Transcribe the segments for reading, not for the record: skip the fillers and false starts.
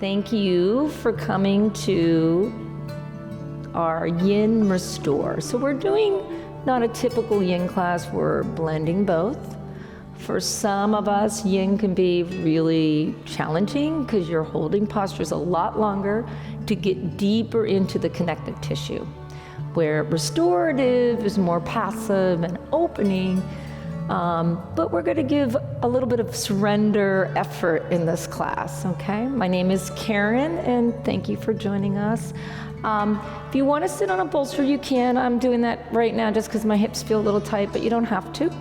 Thank you for coming to our Yin Restore. So we're doing not a typical Yin class, we're blending both. For some of us, Yin can be really challenging because your holding posture is a lot longer to get deeper into the connective tissue, where restorative is more passive and opening. But we're going to give a little bit of surrender effort in this class, okay? My name is Karen, and thank you for joining us. If you want to sit on a bolster, you can. I'm doing that right now just because my hips feel a little tight, but you don't have to.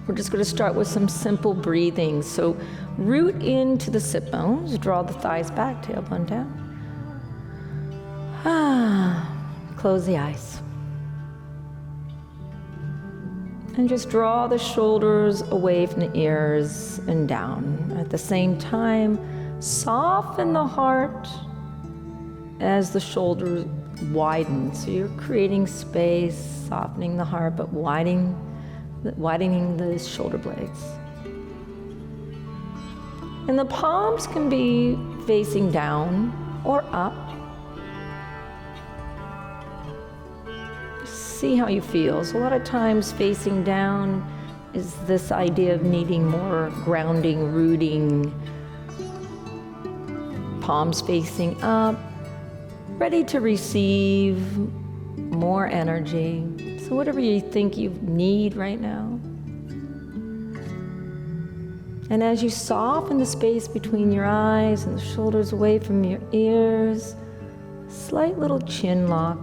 We're just going to start with some simple breathing. So root into the sit bones, draw the thighs back, tailbone down. Close the eyes. And just draw the shoulders away from the ears and down. At the same time, soften the heart as the shoulders widen. So you're creating space, softening the heart, but widening the shoulder blades. And the palms can be facing down or up. See how you feel. So a lot of times facing down is this idea of needing more grounding, rooting. Palms facing up, ready to receive more energy. So whatever you think you need right now. And as you soften the space between your eyes and the shoulders away from your ears, slight little chin lock.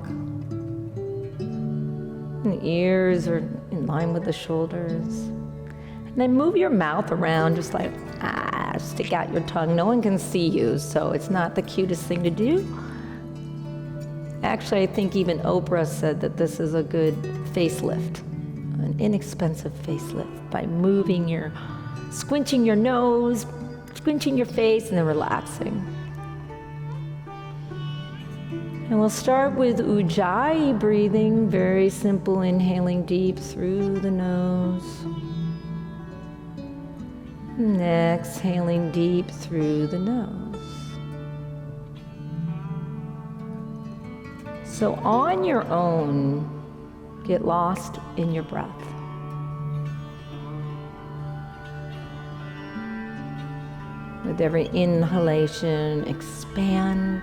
And the ears are in line with the shoulders. And then move your mouth around, just like, stick out your tongue. No one can see you, so it's not the cutest thing to do. Actually, I think even Oprah said that this is a good facelift, an inexpensive facelift, by squinching your nose, squinching your face, and then relaxing. And we'll start with Ujjayi breathing, very simple, inhaling deep through the nose. And exhaling deep through the nose. So on your own, get lost in your breath. With every inhalation, expand.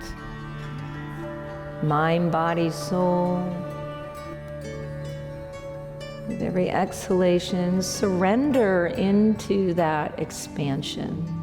Mind, body, soul. With every exhalation, surrender into that expansion.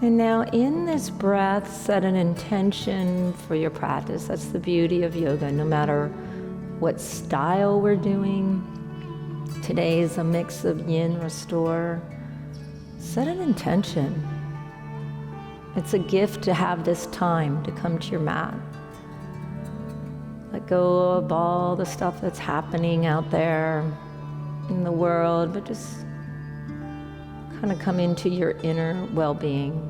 And now in this breath, set an intention for your practice. That's the beauty of yoga, no matter what style we're doing. Today is a mix of Yin Restore. Set an intention. It's a gift to have this time to come to your mat. Let go of all the stuff that's happening out there in the world, but just kind of come into your inner well-being.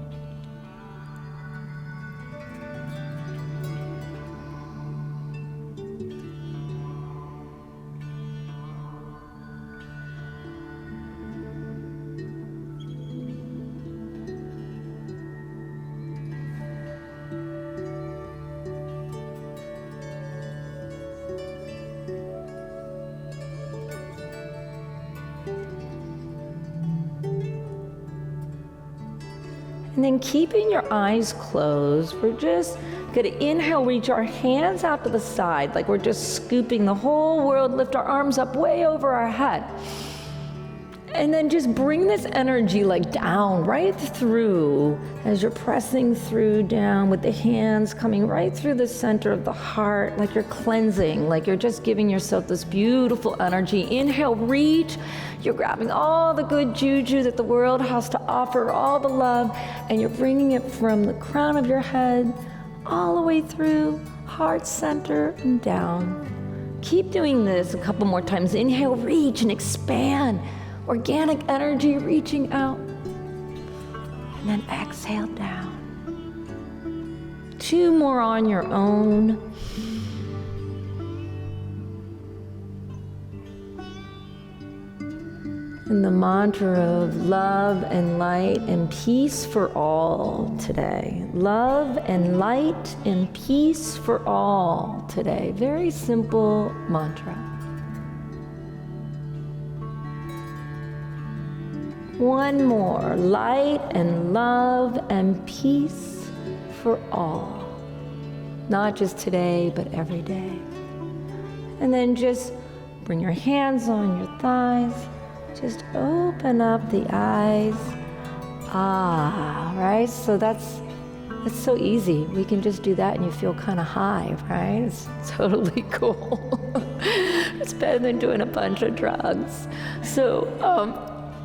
And then keeping your eyes closed, we're just going to inhale, reach our hands out to the side, like we're just scooping the whole world, lift our arms up way over our head. And then just bring this energy like down, right through, as you're pressing through down with the hands coming right through the center of the heart, like you're cleansing, like you're just giving yourself this beautiful energy. Inhale, reach. You're grabbing all the good juju that the world has to offer, all the love, and you're bringing it from the crown of your head all the way through, heart center and down. Keep doing this a couple more times. Inhale, reach and expand. Organic energy reaching out. And then exhale down. 2 more on your own. And the mantra of love and light and peace for all today. Love and light and peace for all today. Very simple mantra. One more. Light and love and peace for all. Not just today, but every day. And then just bring your hands on your thighs. Just open up the eyes. Right? So that's so easy. We can just do that and you feel kind of high, right? It's totally cool. It's better than doing a bunch of drugs. So,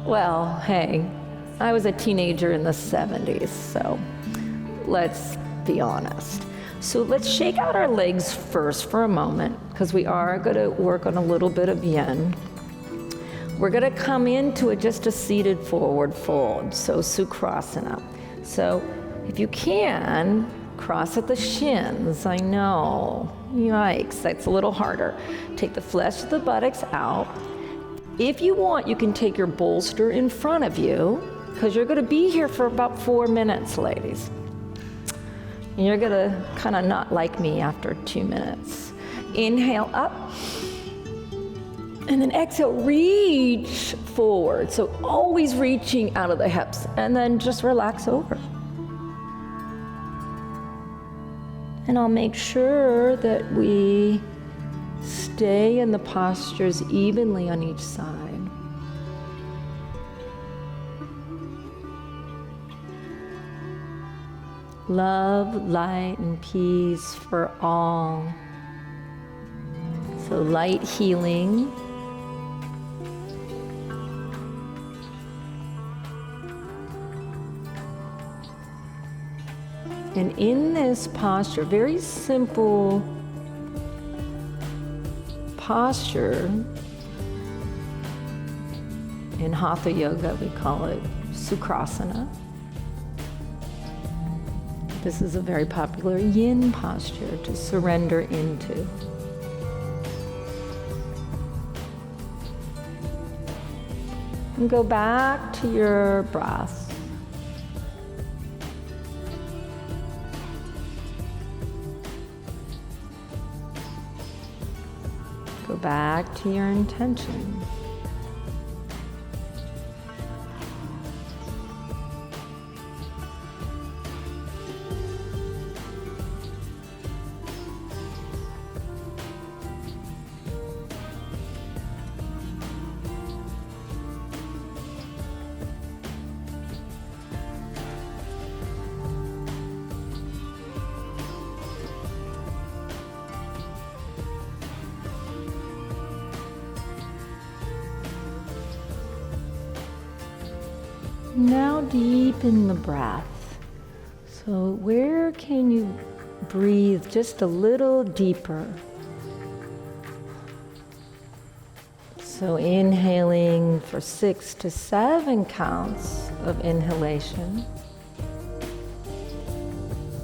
well, hey, I was a teenager in the 70s, so let's be honest. So let's shake out our legs first for a moment, because we are going to work on a little bit of yin. We're going to come into just a seated forward fold, so Sukrasana. So if you can, cross at the shins. I know, yikes, that's a little harder. Take the flesh of the buttocks out. If you want, you can take your bolster in front of you, because you're going to be here for about 4 minutes, ladies. And you're going to kind of not like me after 2 minutes. Inhale up. And then exhale, reach forward. So always reaching out of the hips. And then just relax over. And I'll make sure that we stay in the postures evenly on each side. Love, light, and peace for all. So light healing. And in this posture, very simple posture, in Hatha Yoga we call it Sukrasana. This is a very popular yin posture to surrender into. And go back to your breath. Go back to your intention. Now deepen the breath. So where can you breathe just a little deeper? So inhaling for 6 to 7 counts of inhalation.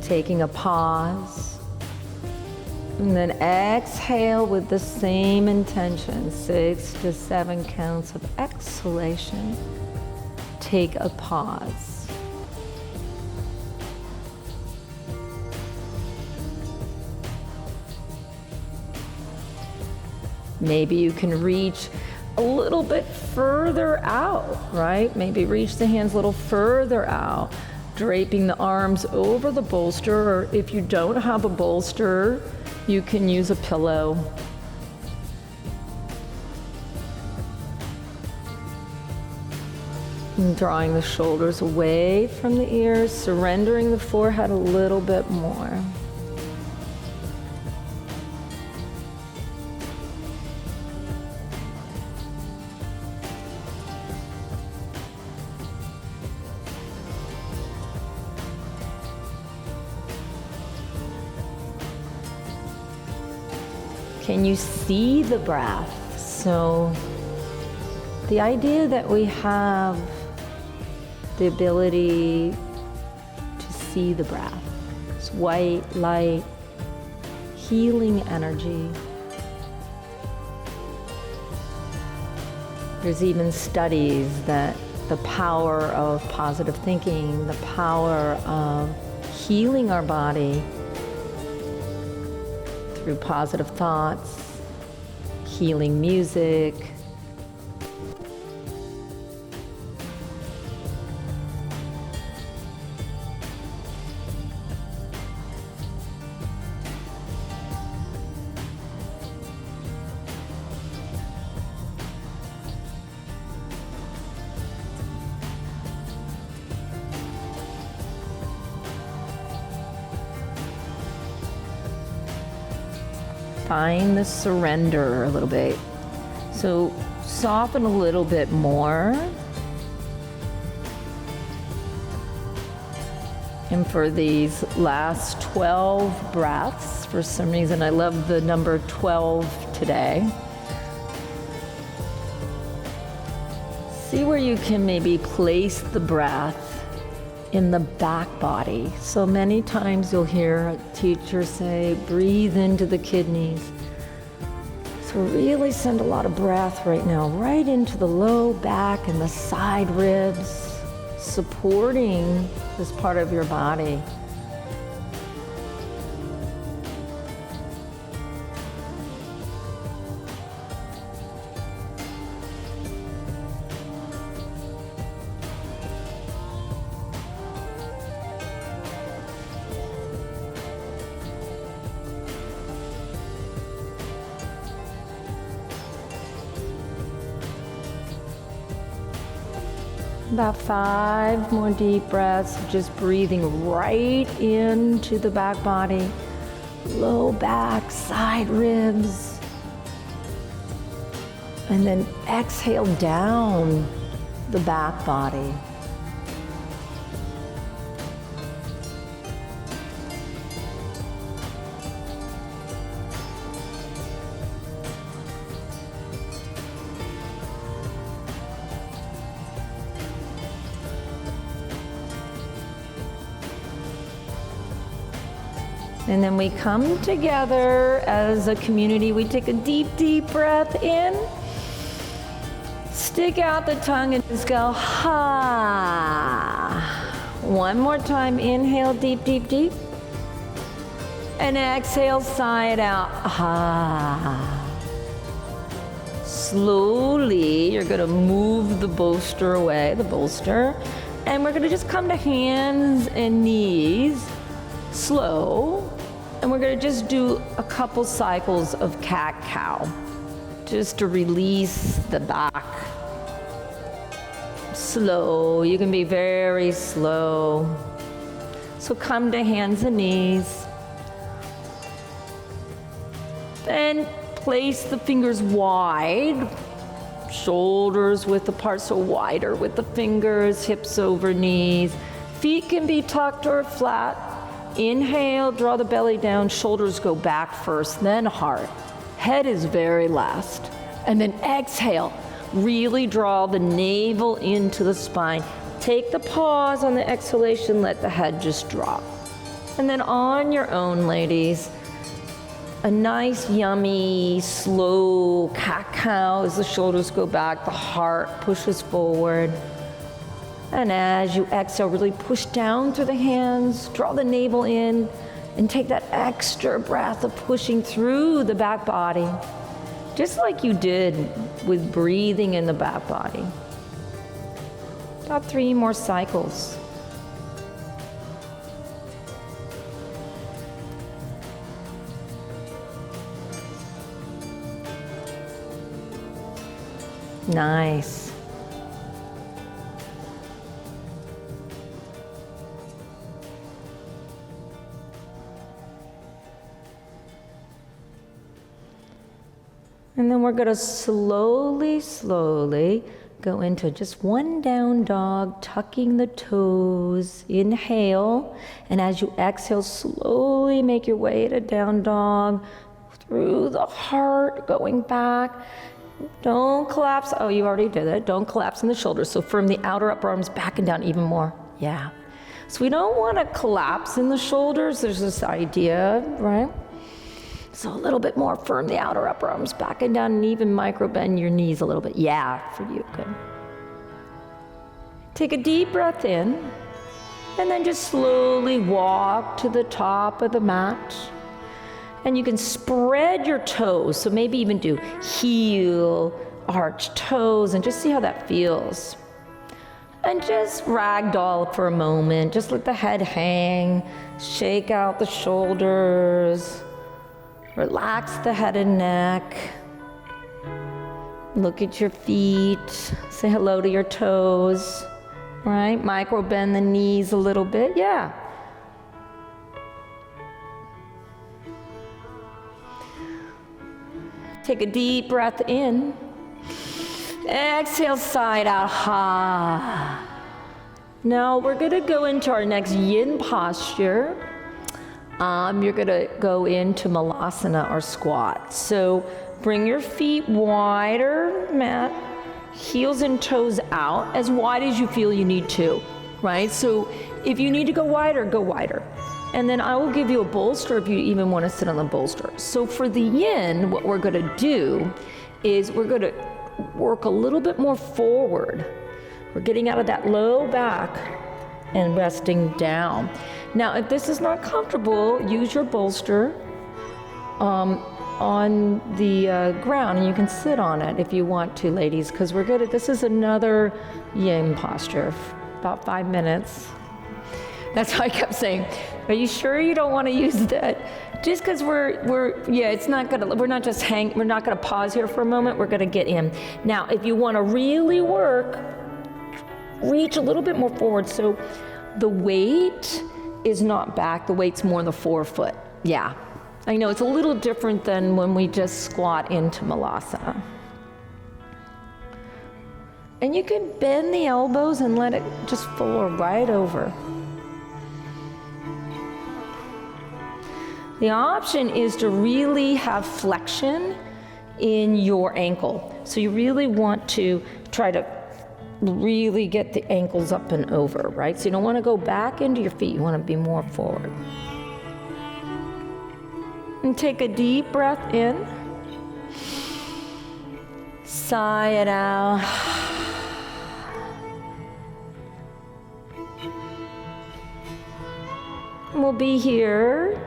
Taking a pause. And then exhale with the same intention, 6 to 7 counts of exhalation. Take a pause. Maybe you can reach a little bit further out, right? Maybe reach the hands a little further out, draping the arms over the bolster, or if you don't have a bolster, you can use a pillow. And drawing the shoulders away from the ears, surrendering the forehead a little bit more. Can you see the breath? So the idea that we have the ability to see the breath. It's white, light, healing energy. There's even studies that the power of positive thinking, the power of healing our body through positive thoughts, healing music. Find the surrender a little bit. So soften a little bit more. And for these last 12 breaths, for some reason I love the number 12 today. See where you can maybe place the breath in the back body. So many times you'll hear a teacher say, breathe into the kidneys. So really send a lot of breath right now, right into the low back and the side ribs, supporting this part of your body. About 5 more deep breaths, just breathing right into the back body, low back, side ribs. And then exhale down the back body. And then we come together as a community. We take a deep, deep breath in. Stick out the tongue and just go, ha. One more time, inhale, deep, deep, deep. And exhale, sigh it out, ha. Slowly, you're gonna move the bolster away, and we're gonna just come to hands and knees, slow. And we're gonna just do a couple cycles of cat-cow, just to release the back. Slow, you can be very slow. So come to hands and knees. Then place the fingers wide, shoulders width apart, so wider with the fingers, hips over knees. Feet can be tucked or flat. Inhale, draw the belly down, shoulders go back first, then heart. Head is very last. And then exhale, really draw the navel into the spine. Take the pause on the exhalation, let the head just drop. And then on your own, ladies, a nice, yummy, slow cat-cow as the shoulders go back, the heart pushes forward. And as you exhale, really push down through the hands, draw the navel in, and take that extra breath of pushing through the back body, just like you did with breathing in the back body. About 3 more cycles. Nice. And then we're gonna slowly go into just one down dog, tucking the toes. Inhale, and as you exhale, slowly make your way to down dog through the heart, going back. Don't collapse. Oh, you already did it. Don't collapse in the shoulders. So firm the outer upper arms back and down even more. Yeah. So we don't want to collapse in the shoulders. There's this idea, right? So a little bit more firm the outer upper arms back and down, and even micro bend your knees a little bit. Yeah, for you, good. Take a deep breath in, and then just slowly walk to the top of the mat. And you can spread your toes, so maybe even do heel, arch toes, and just see how that feels. And just ragdoll for a moment. Just let the head hang, shake out the shoulders, relax the head and neck. Look at your feet, say hello to your toes, right? Micro bend the knees a little bit, yeah. Take a deep breath in. Exhale, side out, ha. Now we're gonna go into our next yin posture. You're gonna go into malasana or squat. So bring your feet wider, mat, heels and toes out, as wide as you feel you need to, right? So if you need to go wider, go wider. And then I will give you a bolster if you even want to sit on the bolster. So for the yin, what we're gonna do is we're gonna work a little bit more forward. We're getting out of that low back and resting down. Now, if this is not comfortable, use your bolster on the ground, and you can sit on it if you want to, ladies, because we're good at this. Is another yin posture, about 5 minutes. That's why I kept saying, are you sure you don't want to use that? Just because it's not gonna, we're not gonna pause here for a moment, we're gonna get in. Now, if you want to really work, reach a little bit more forward. So the weight is not back, the weight's more in the forefoot. Yeah, I know it's a little different than when we just squat into malasana. And you can bend the elbows and let it just fold right over. The option is to really have flexion in your ankle. So you really want to try to really get the ankles up and over, right? So you don't want to go back into your feet, you want to be more forward. And take a deep breath in. Sigh it out. And we'll be here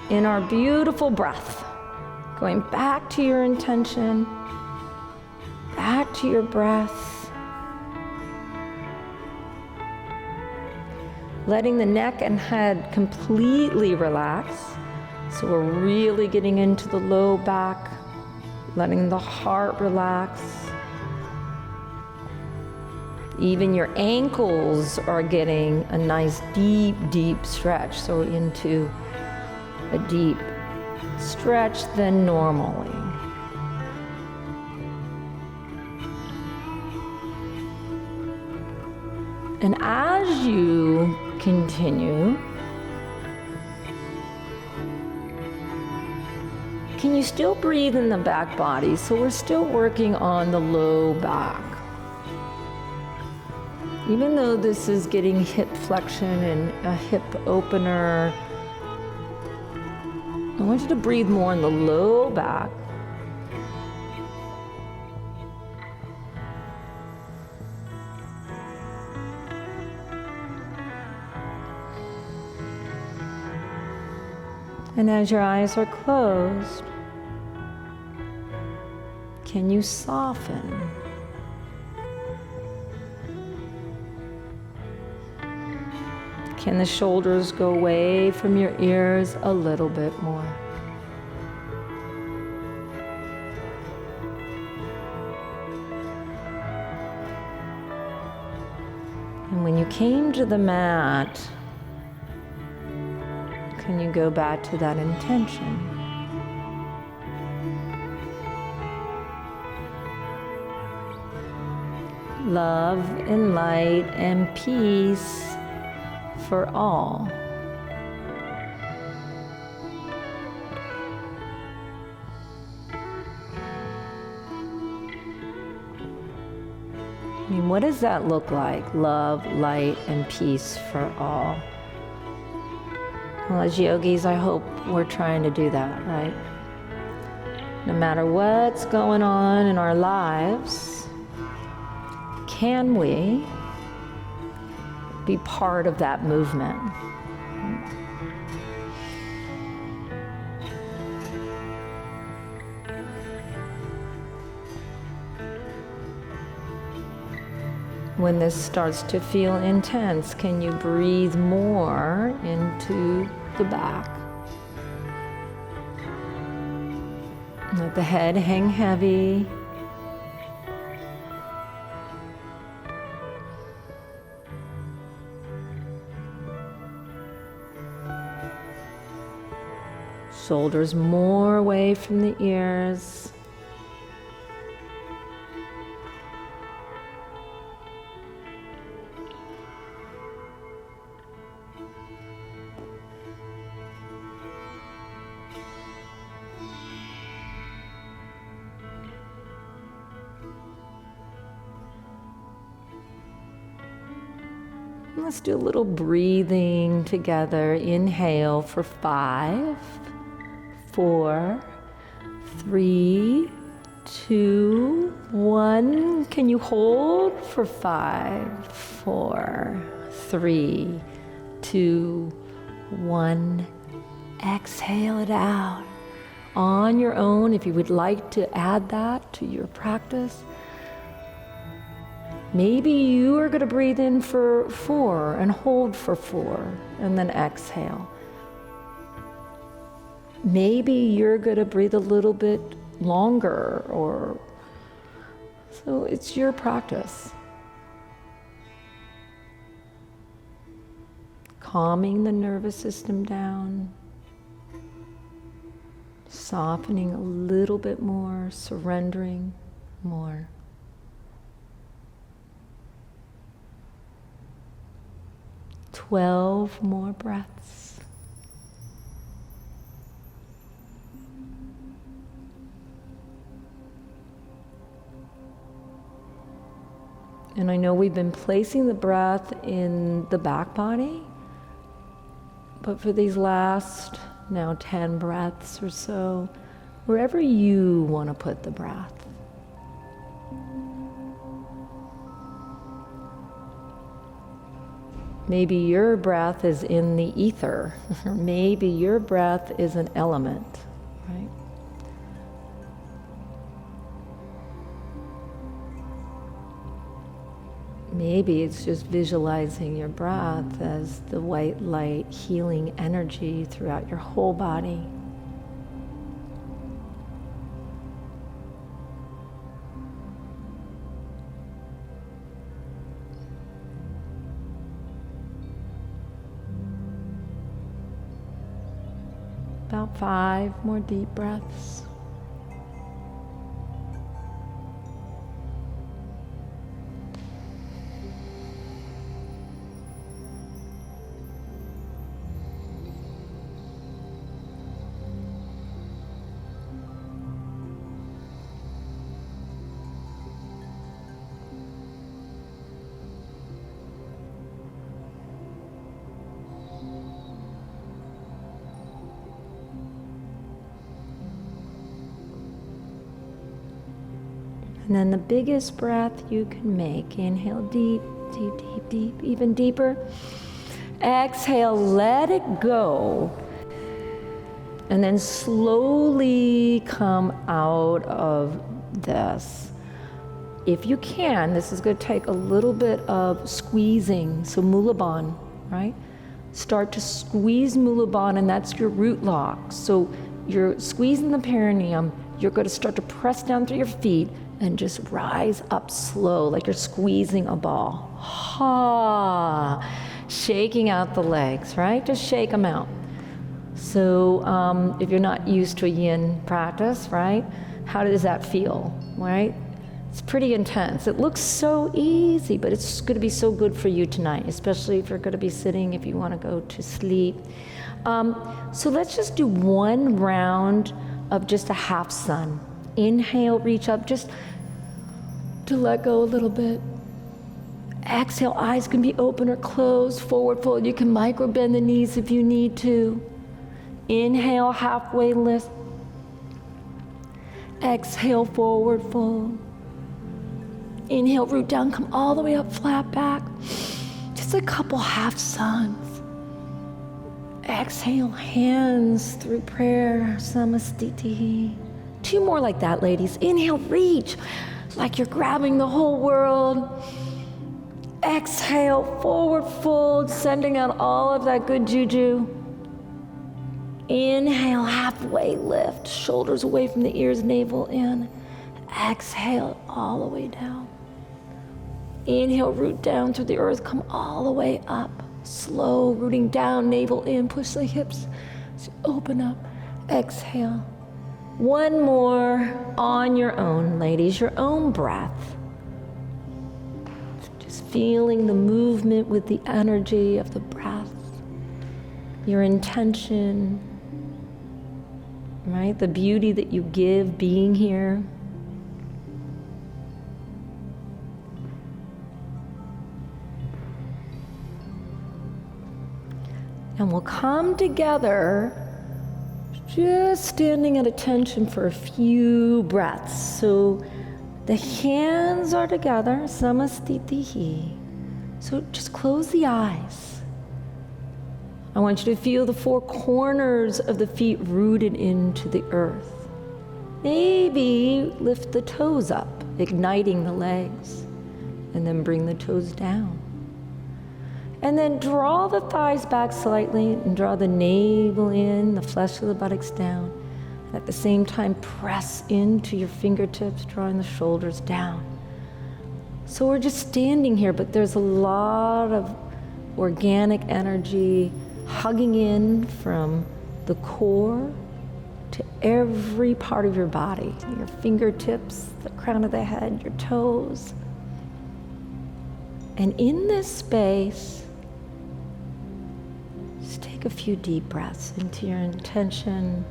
in our beautiful breath, going back to your intention, back to your breath, letting the neck and head completely relax. So we're really getting into the low back, letting the heart relax. Even your ankles are getting a nice deep, deep stretch. So into a deep stretch than normally. And as you continue, can you still breathe in the back body? So we're still working on the low back. Even though this is getting hip flexion and a hip opener, I want you to breathe more in the low back. And as your eyes are closed, can you soften? Can the shoulders go away from your ears a little bit more? And when you came to the mat, can you go back to that intention? Love and light and peace for all. I mean, what does that look like? Love, light, and peace for all. Well, as yogis, I hope we're trying to do that, right? No matter what's going on in our lives, can we be part of that movement? When this starts to feel intense, can you breathe more into the back? Let the head hang heavy. Shoulders more away from the ears. Let's do a little breathing together. Inhale for 5, 4, 3, 2, 1. Can you hold for 5, 4, 3, 2, 1. Exhale it out. On your own, if you would like to add that to your practice, maybe you are going to breathe in for 4 and hold for 4 and then exhale. Maybe you're going to breathe a little bit longer, or so it's your practice. Calming the nervous system down, softening a little bit more, surrendering more. Twelve more breaths. And I know we've been placing the breath in the back body, but for these last now 10 breaths or so, wherever you want to put the breath. Maybe your breath is in the ether, or maybe your breath is an element, right? Maybe it's just visualizing your breath as the white light healing energy throughout your whole body. About 5 more deep breaths. And then the biggest breath you can make. Inhale deep, deep, deep, deep, even deeper. Exhale, let it go. And then slowly come out of this. If you can, this is going to take a little bit of squeezing. So Mulabandha, right? Start to squeeze Mulabandha, and that's your root lock. So you're squeezing the perineum. You're going to start to press down through your feet and just rise up slow, like you're squeezing a ball. Ha! Shaking out the legs, right? Just shake them out. So if you're not used to a yin practice, right? How does that feel, right? It's pretty intense. It looks so easy, but it's going to be so good for you tonight, especially if you're going to be sitting, if you want to go to sleep. So let's just do one round of just a half sun. Inhale, reach up, just to let go a little bit. Exhale, eyes can be open or closed, forward fold. You can micro bend the knees if you need to. Inhale, halfway lift. Exhale, forward fold. Inhale, root down, come all the way up, flat back. Just a couple half suns. Exhale, hands through prayer, samastiti. 2 more like that, ladies. Inhale, reach, like you're grabbing the whole world. Exhale, forward fold, sending out all of that good juju. Inhale, halfway lift, shoulders away from the ears, navel in. Exhale, all the way down. Inhale, root down through the earth, come all the way up. Slow, rooting down, navel in, push the hips, open up. Exhale. 1 more on your own, ladies, your own breath. Just feeling the movement with the energy of the breath, your intention, right? The beauty that you give being here. And we'll come together, just standing at attention for a few breaths. So the hands are together, samastitihi. So just close the eyes. I want you to feel the 4 corners of the feet rooted into the earth. Maybe lift the toes up, igniting the legs, and then bring the toes down. And then draw the thighs back slightly and draw the navel in, the flesh of the buttocks down. And at the same time, press into your fingertips, drawing the shoulders down. So we're just standing here, but there's a lot of organic energy hugging in from the core to every part of your body, your fingertips, the crown of the head, your toes. And in this space, just take a few deep breaths into your intention.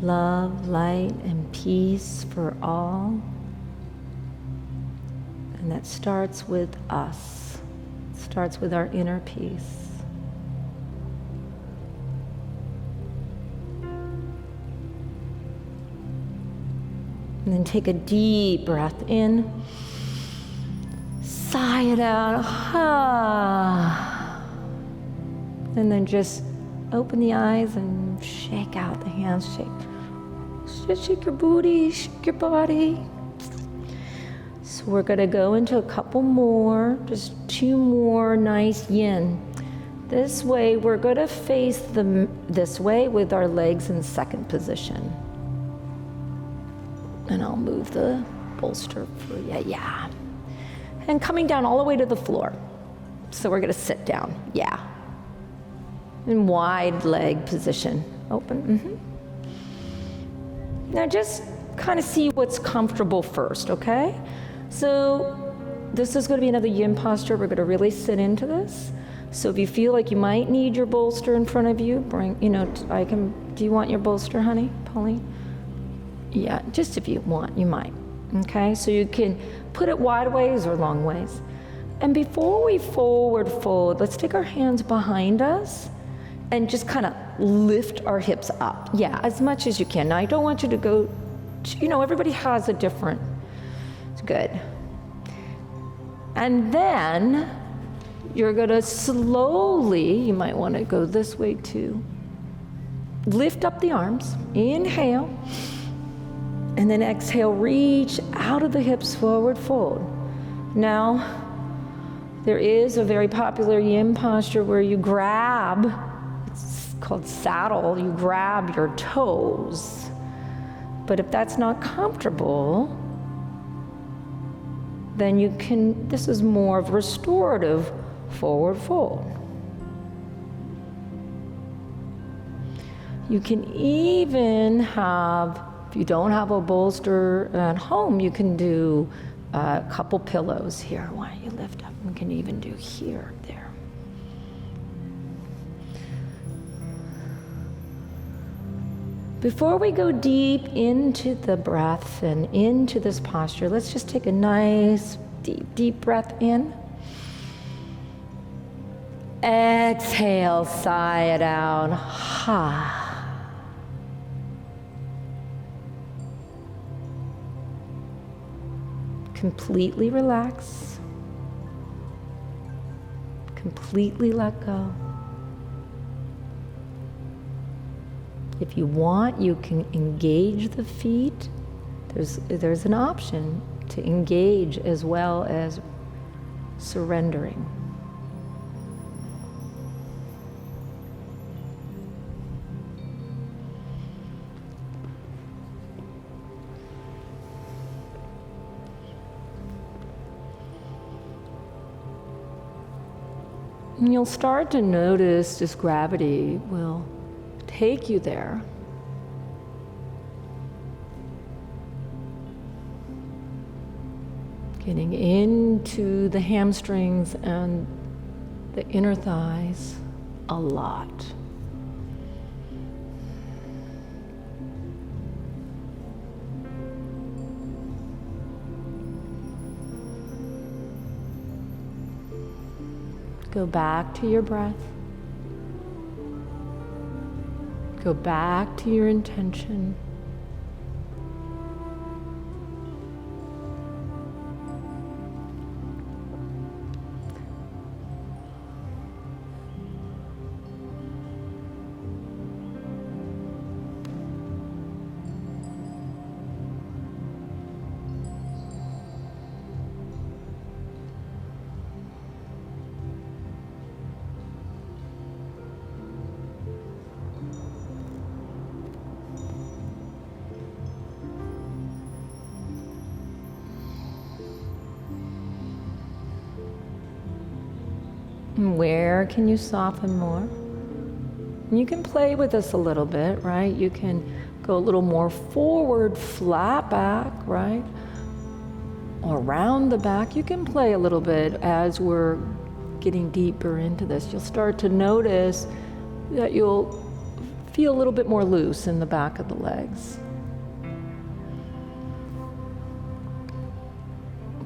Love, light, and peace for all. And that starts with us. It starts with our inner peace. And then take a deep breath in. Sigh it out. And then just open the eyes and shake out the hands. Just shake your booty, shake your body. So we're going to go into a couple more, just 2 more nice yin. This way, we're going to face this way with our legs in second position. And I'll move the bolster for you. Yeah. And coming down all the way to the floor. So we're going to sit down. Yeah. In wide leg position. Open. Now just kind of see what's comfortable first, okay? So this is going to be another yin posture. We're going to really sit into this. So if you feel like you might need your bolster in front of you, do you want your bolster, honey, Pauline? Yeah, just if you want, you might. Okay, so you can put it wide ways or long ways. And before we forward fold, let's take our hands behind us and just kind of lift our hips up. Yeah, as much as you can. Now, I don't want you to go, everybody has a different, it's good. And then you're gonna slowly, you might wanna go this way too, lift up the arms, inhale, and then exhale, reach out of the hips, forward fold. Now, there is a very popular yin posture where you grab, it's called saddle, you grab your toes. But if that's not comfortable, then you can, this is more of restorative forward fold. You can even have, if you don't have a bolster at home, you can do a couple pillows here. Why don't you lift up? We can even do here, there. Before we go deep into the breath and into this posture, let's just take a nice deep breath in. Exhale, sigh it out. Ha. Completely relax. Completely let go. If you want, you can engage the feet. There's an option to engage as well as surrendering. And you'll start to notice this gravity will take you there. Getting into the hamstrings and the inner thighs a lot. Go back to your breath. Go back to your intention. And where can you soften more? And you can play with this a little bit, right? You can go a little more forward, flat back, right? Or around the back. You can play a little bit as we're getting deeper into this. You'll start to notice that you'll feel a little bit more loose in the back of the legs.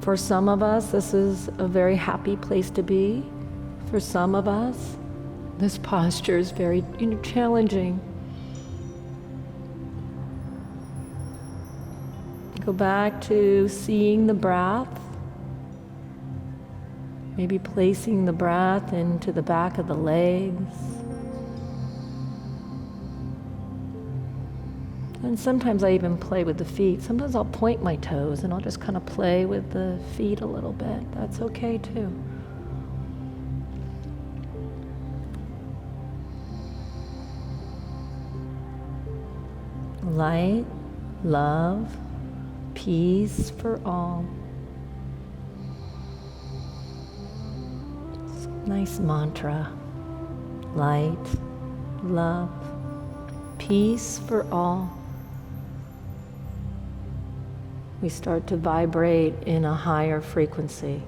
For some of us, this is a very happy place to be. For some of us, this posture is very, challenging. Go back to seeing the breath. Maybe placing the breath into the back of the legs. And sometimes I even play with the feet. Sometimes I'll point my toes and I'll just kind of play with the feet a little bit. That's okay too. Light, love, peace for all. Nice mantra. Light, love, peace for all. We start to vibrate in a higher frequency.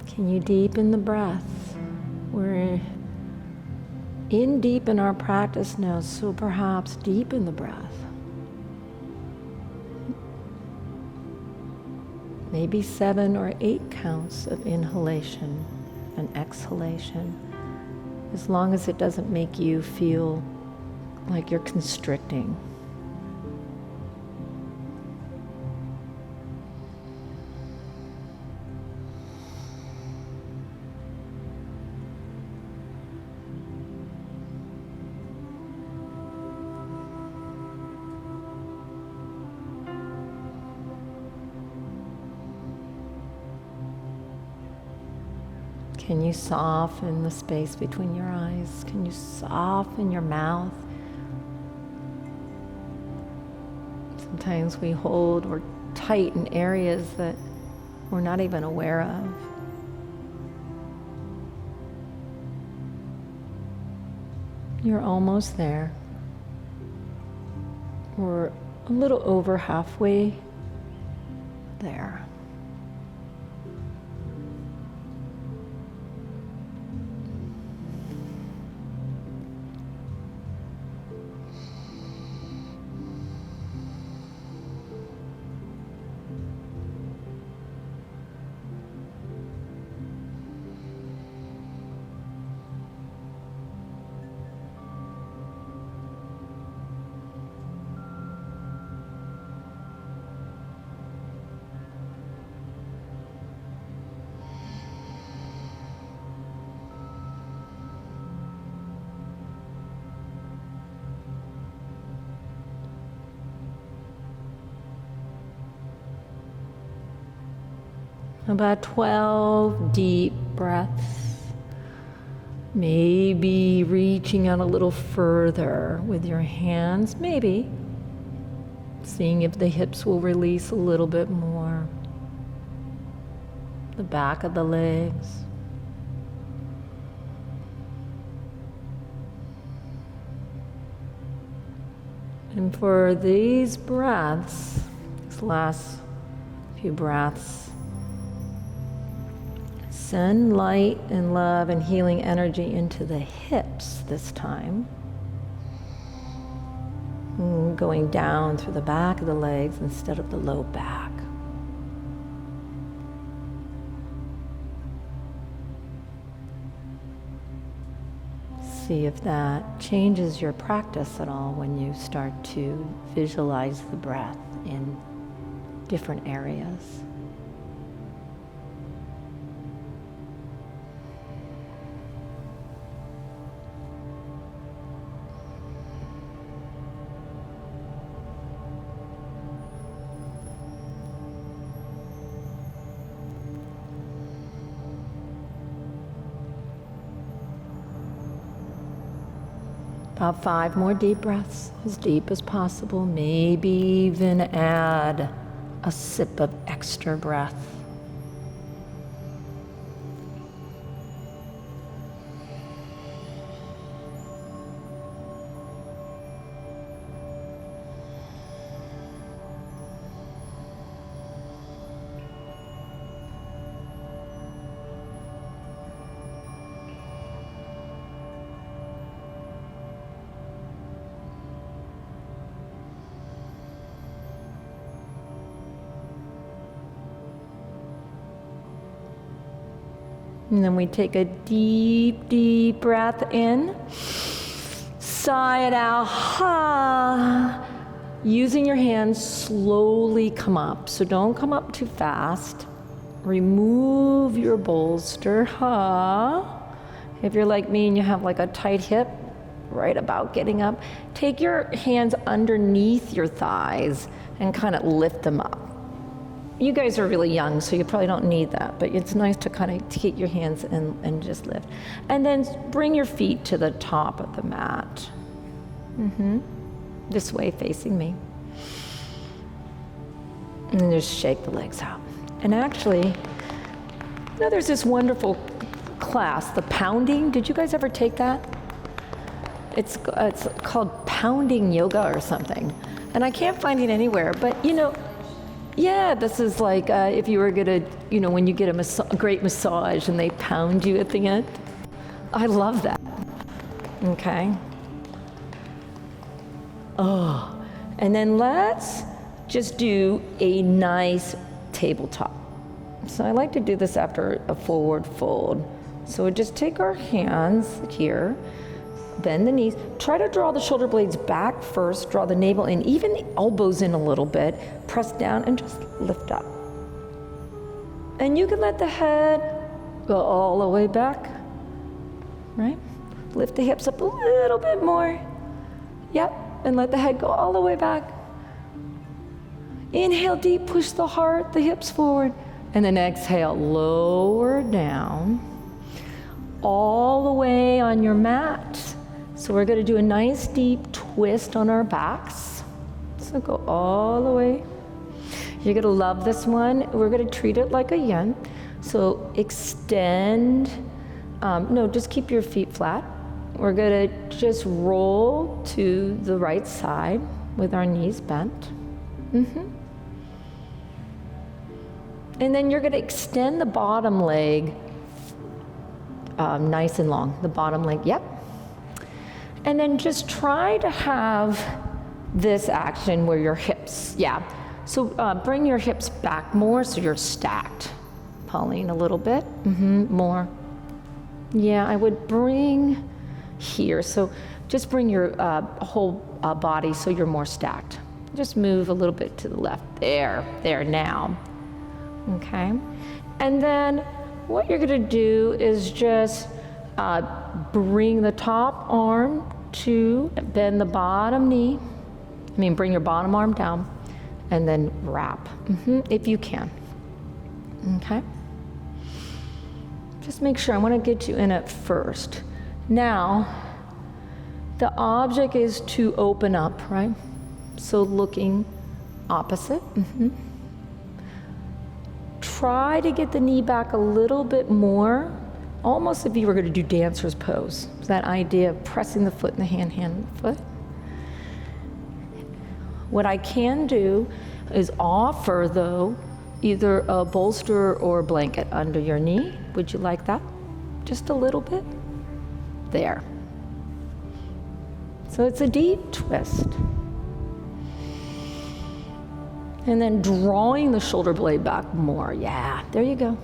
Can you deepen the breath? We're in deep in our practice now, so perhaps deepen the breath. Maybe 7 or 8 counts of inhalation and exhalation, as long as it doesn't make you feel like you're constricting. Can you soften the space between your eyes? Can you soften your mouth? Sometimes we hold or tighten areas that we're not even aware of. You're almost there. We're a little over halfway there. About 12 deep breaths. Maybe reaching out a little further with your hands, maybe. Seeing if the hips will release a little bit more. The back of the legs. And for these breaths, these last few breaths, send light and love and healing energy into the hips this time. Going down through the back of the legs instead of the low back. See if that changes your practice at all when you start to visualize the breath in different areas. About 5 more deep breaths, as deep as possible. Maybe even add a sip of extra breath. And then we take a deep, deep breath in. Sigh it out. Ha. Using your hands, slowly come up. So don't come up too fast. Remove your bolster. Ha. If you're like me and you have like a tight hip, right about getting up, take your hands underneath your thighs and kind of lift them up. You guys are really young, so you probably don't need that, but it's nice to kind of take your hands and just lift. And then bring your feet to the top of the mat. This way, facing me. And then just shake the legs out. And actually, you know, there's this wonderful class, the pounding. Did you guys ever take that? It's called pounding yoga or something. And I can't find it anywhere, but you know, yeah, this is like if you were gonna, you know, when you get a great massage and they pound you at the end. I love that. Okay. Oh, and then let's just do a nice tabletop. So I like to do this after a forward fold. So we just take our hands here, bend the knees, try to draw the shoulder blades back first, draw the navel in, even the elbows in a little bit, press down and just lift up. And you can let the head go all the way back, right? Lift the hips up a little bit more. Yep, and let the head go all the way back. Inhale deep, push the heart, the hips forward, and then exhale, lower down, all the way on your mat. So we're gonna do a nice deep twist on our backs. So go all the way. You're gonna love this one. We're gonna treat it like a yin. So extend, no, just keep your feet flat. We're gonna just roll to the right side. with our knees bent. And then you're going to extend the bottom leg nice and long. The bottom leg, yep. And then just try to have this action where your hips, yeah. So bring your hips back more so you're stacked. Pauline, a little bit, more. Yeah, I would bring here. So just bring your whole body so you're more stacked. Just move a little bit to the left. There now. Okay. And then what you're gonna do is just bring the top arm to bend the bottom knee. Bring your bottom arm down and then wrap, if you can. Okay. Just make sure, I wanna get you in it first. Now, the object is to open up, right? So looking opposite. Try to get the knee back a little bit more, almost if you were going to do dancer's pose. That idea of pressing the foot in the hand, foot. What I can do is offer, though, either a bolster or a blanket under your knee. Would you like that? Just a little bit? There. So it's a deep twist. And then drawing the shoulder blade back more. Yeah, there you go.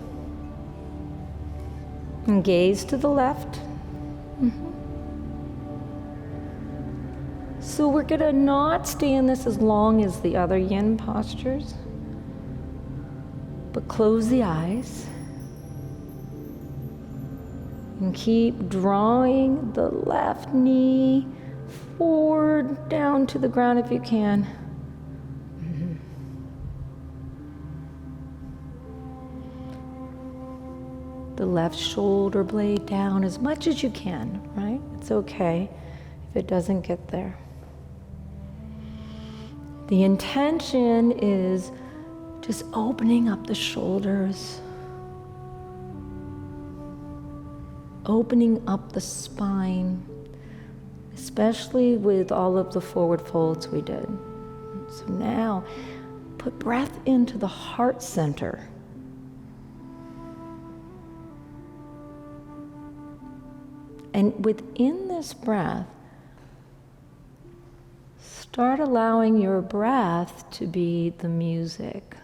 And gaze to the left. So we're gonna not stay in this as long as the other yin postures, but close the eyes and keep drawing the left knee forward down to the ground if you can. The left shoulder blade down as much as you can, right? It's okay if it doesn't get there. The intention is just opening up the shoulders, opening up the spine, especially with all of the forward folds we did. So now, put breath into the heart center. And within this breath, start allowing your breath to be the music.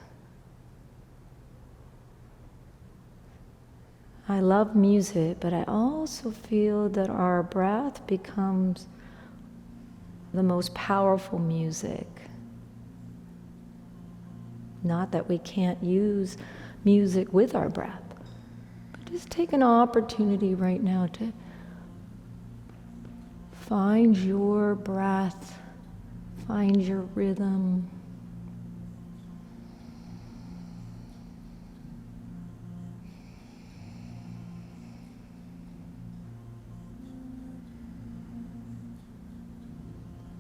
I love music, but I also feel that our breath becomes the most powerful music. Not that we can't use music with our breath, but just take an opportunity right now to find your breath, find your rhythm.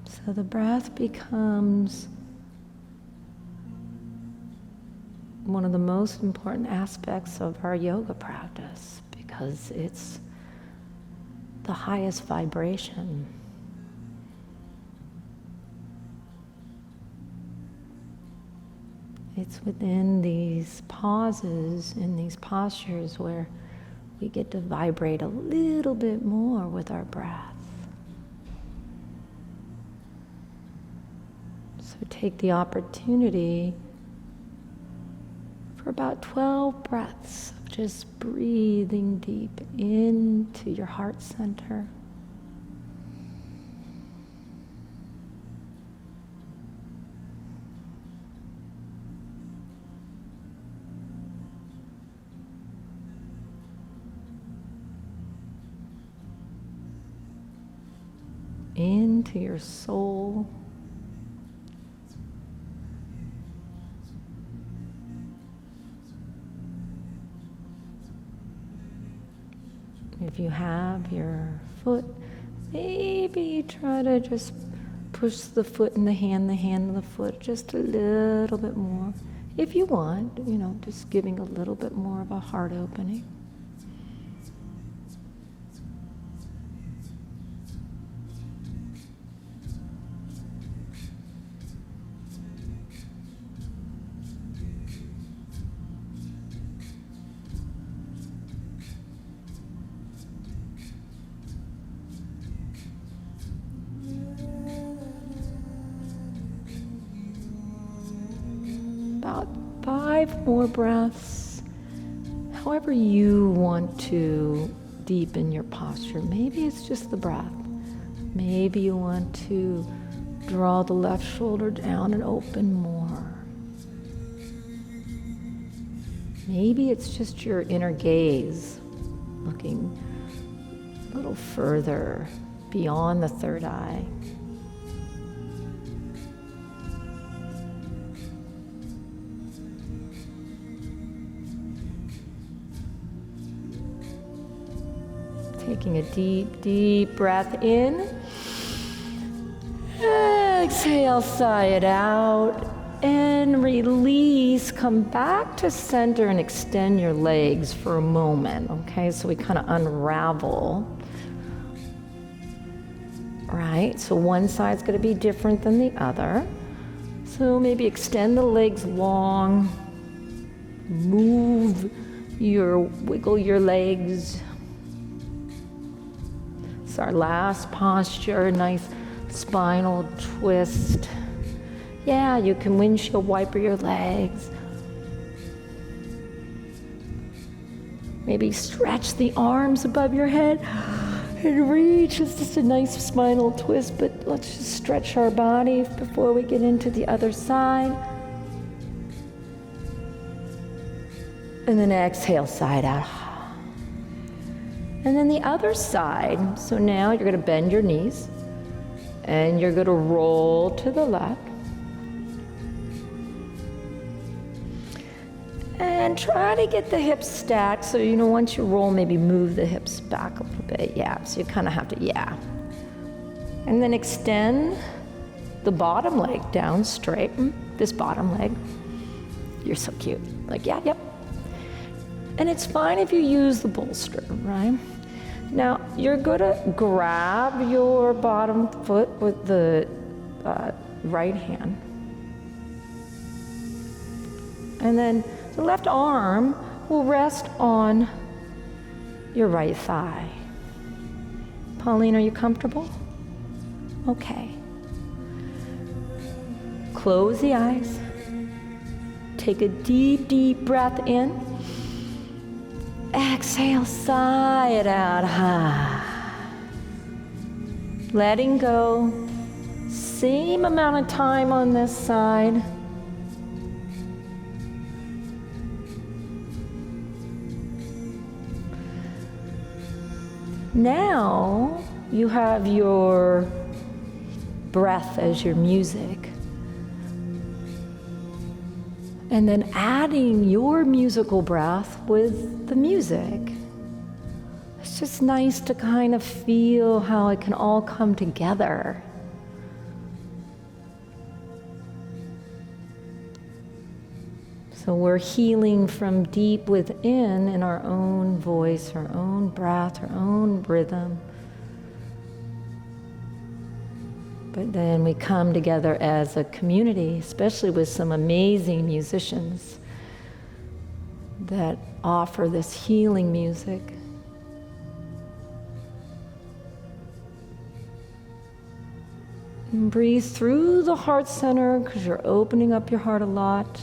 So the breath becomes one of the most important aspects of our yoga practice because it's the highest vibration. It's within these pauses, in these postures where we get to vibrate a little bit more with our breath. So take the opportunity for about 12 breaths of just breathing deep into your heart center. Into your soul. If you have your foot, maybe try to just push the foot in the hand in the foot just a little bit more. If you want, just giving a little bit more of a heart opening. 5 more breaths. However you want to deepen your posture. Maybe it's just the breath. Maybe you want to draw the left shoulder down and open more. Maybe it's just your inner gaze, looking a little further beyond the third eye. Taking a deep, deep breath in. Exhale, sigh it out. And release. Come back to center and extend your legs for a moment. Okay, so we kind of unravel. Right, so one side's going to be different than the other. So maybe extend the legs long. Wiggle your legs. It's our last posture, nice spinal twist. Yeah, you can windshield wiper your legs. Maybe stretch the arms above your head and reach. It's just a nice spinal twist, but let's just stretch our body before we get into the other side. And then exhale, side out. And then the other side. So now you're going to bend your knees and you're going to roll to the left. And try to get the hips stacked. So, once you roll, maybe move the hips back a little bit. Yeah, so you kind of have to, yeah. And then extend the bottom leg down straight. This bottom leg. You're so cute. Like, yeah, yep. And it's fine if you use the bolster, right? Now, you're going to grab your bottom foot with the right hand. And then the left arm will rest on your right thigh. Pauline, are you comfortable? Okay. Close the eyes. Take a deep, deep breath in. Exhale, sigh it out. Letting go. Same amount of time on this side. Now you have your breath as your music. And then adding your musical breath with the music. It's just nice to kind of feel how it can all come together. So we're healing from deep within in our own voice, our own breath, our own rhythm. But then we come together as a community, especially with some amazing musicians that offer this healing music. And breathe through the heart center because you're opening up your heart a lot.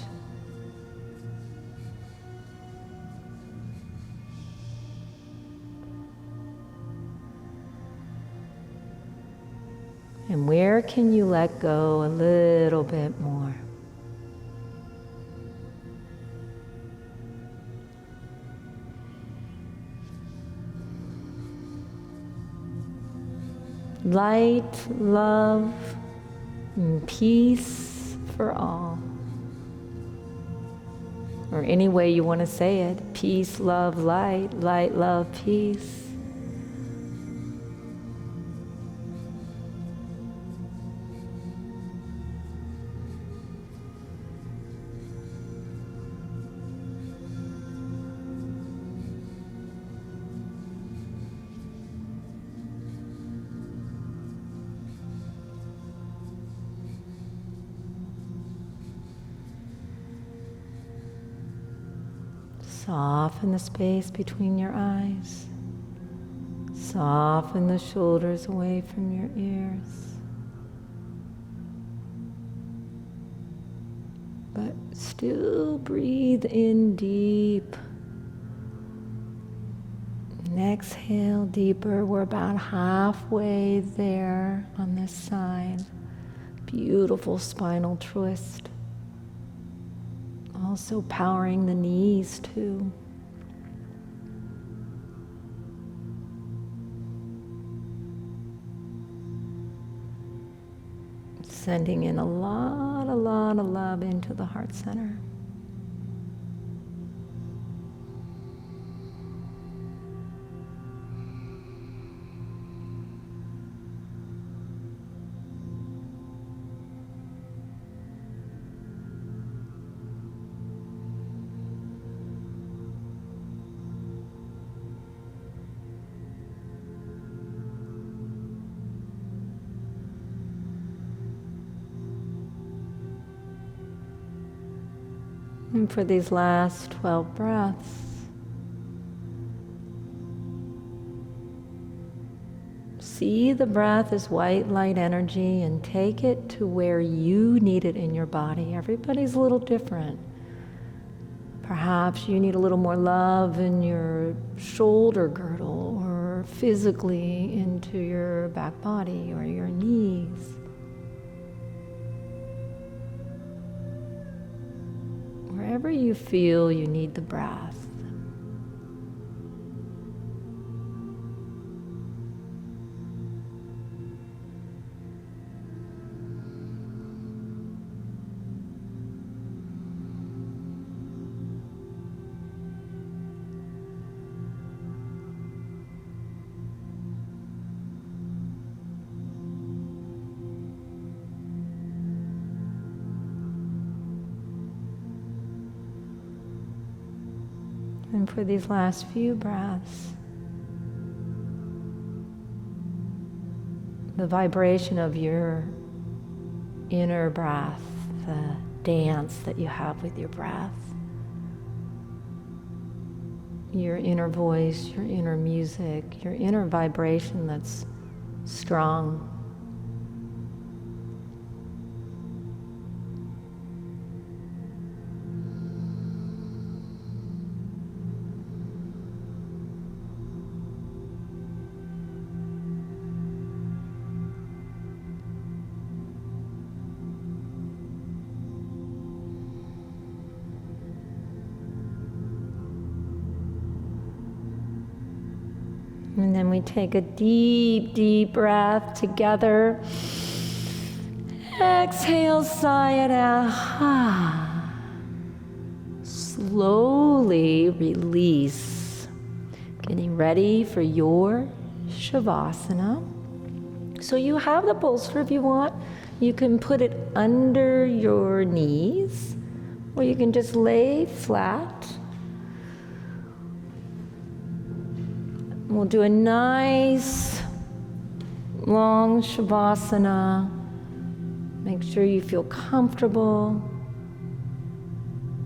And where can you let go a little bit more? Light, love, and peace for all. Or any way you want to say it. Peace, love, light, light, love, peace. Soften the space between your eyes. Soften the shoulders away from your ears. But Still breathe in deep. And exhale deeper. We're about halfway there on this side. Beautiful spinal twist. Also powering the knees too. Sending in a lot of love into the heart center. And for these last 12 breaths, see the breath as white light energy and take it to where you need it in your body. Everybody's a little different. Perhaps you need a little more love in your shoulder girdle or physically into your back body or your knees. Wherever you feel you need the breath. And for these last few breaths, the vibration of your inner breath, the dance that you have with your breath, your inner voice, your inner music, your inner vibration that's strong. And then we take a deep, deep breath together. Exhale, sigh it out. Slowly release. Getting ready for your Shavasana. So you have the bolster if you want. You can put it under your knees, or you can just lay flat. We'll do a nice long Shavasana. Make sure you feel comfortable.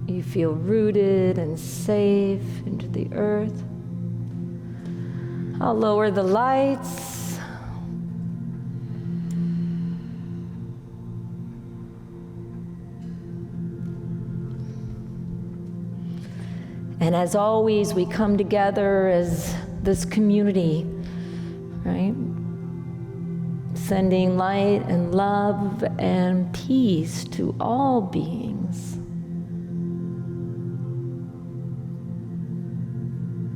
You feel rooted and safe into the earth. I'll lower the lights. And as always, we come together as this community, right? Sending light and love and peace to all beings.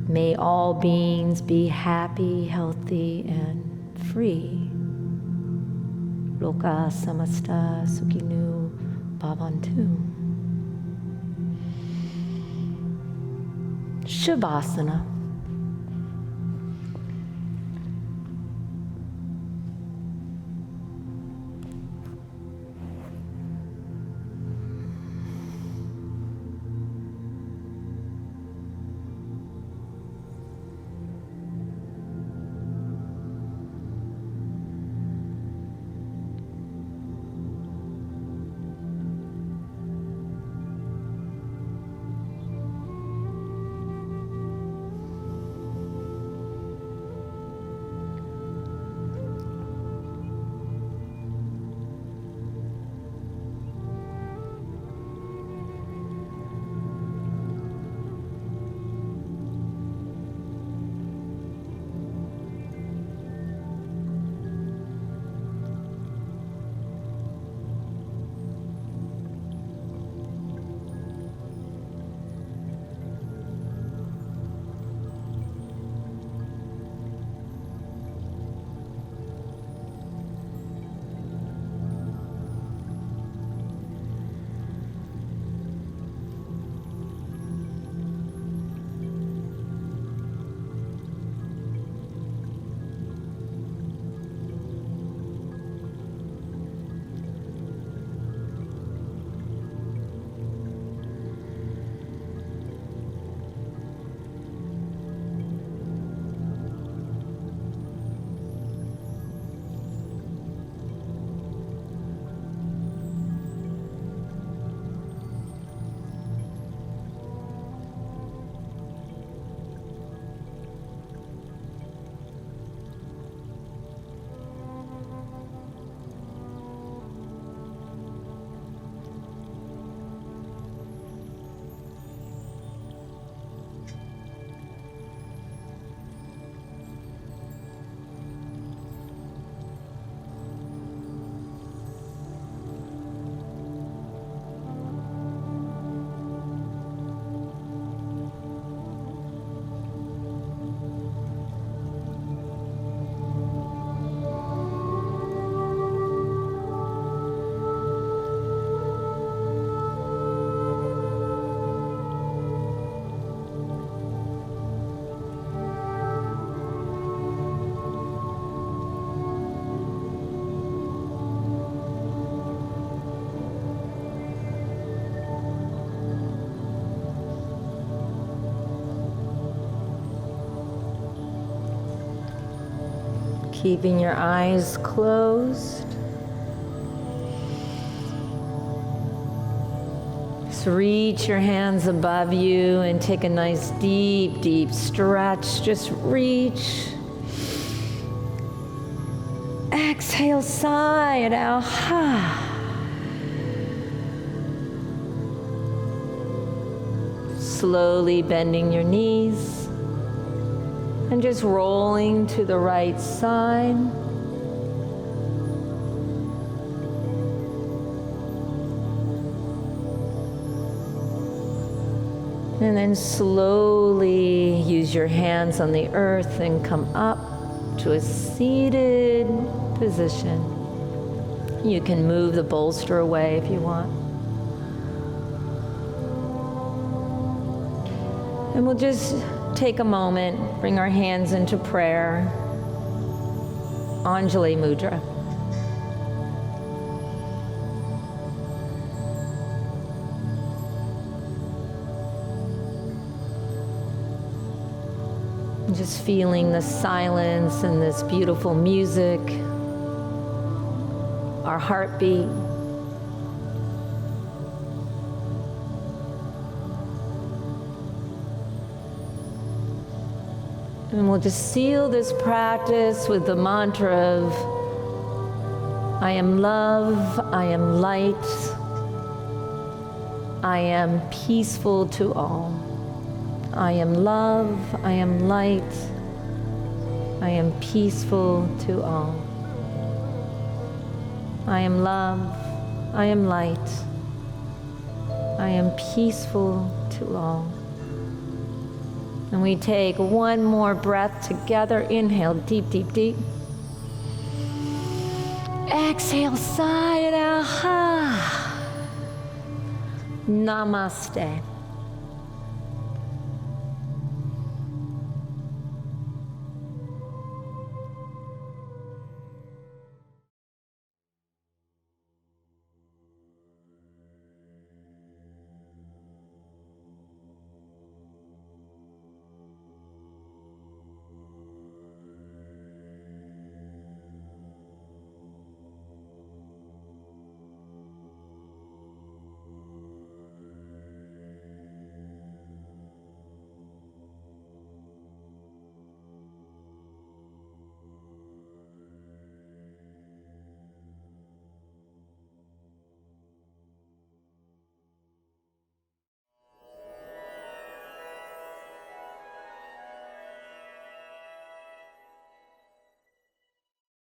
May all beings be happy, healthy, and free. Loka samasta sukhinu bhavantu. Shavasana. Keeping your eyes closed. Just reach your hands above you and take a nice deep, deep stretch. Just reach. Exhale, sigh it out. Slowly bending your knees and just rolling to the right side. And then slowly use your hands on the earth and come up to a seated position. You can move the bolster away if you want. And we'll just take a moment, bring our hands into prayer. Anjali Mudra. Just feeling the silence and this beautiful music, our heartbeat. And we'll just seal this practice with the mantra of, I am love, I am light, I am peaceful to all. I am love, I am light, I am peaceful to all. I am love, I am light, I am peaceful to all. And we take one more breath together. Inhale, deep, deep, deep. Exhale, sigh it out. Namaste.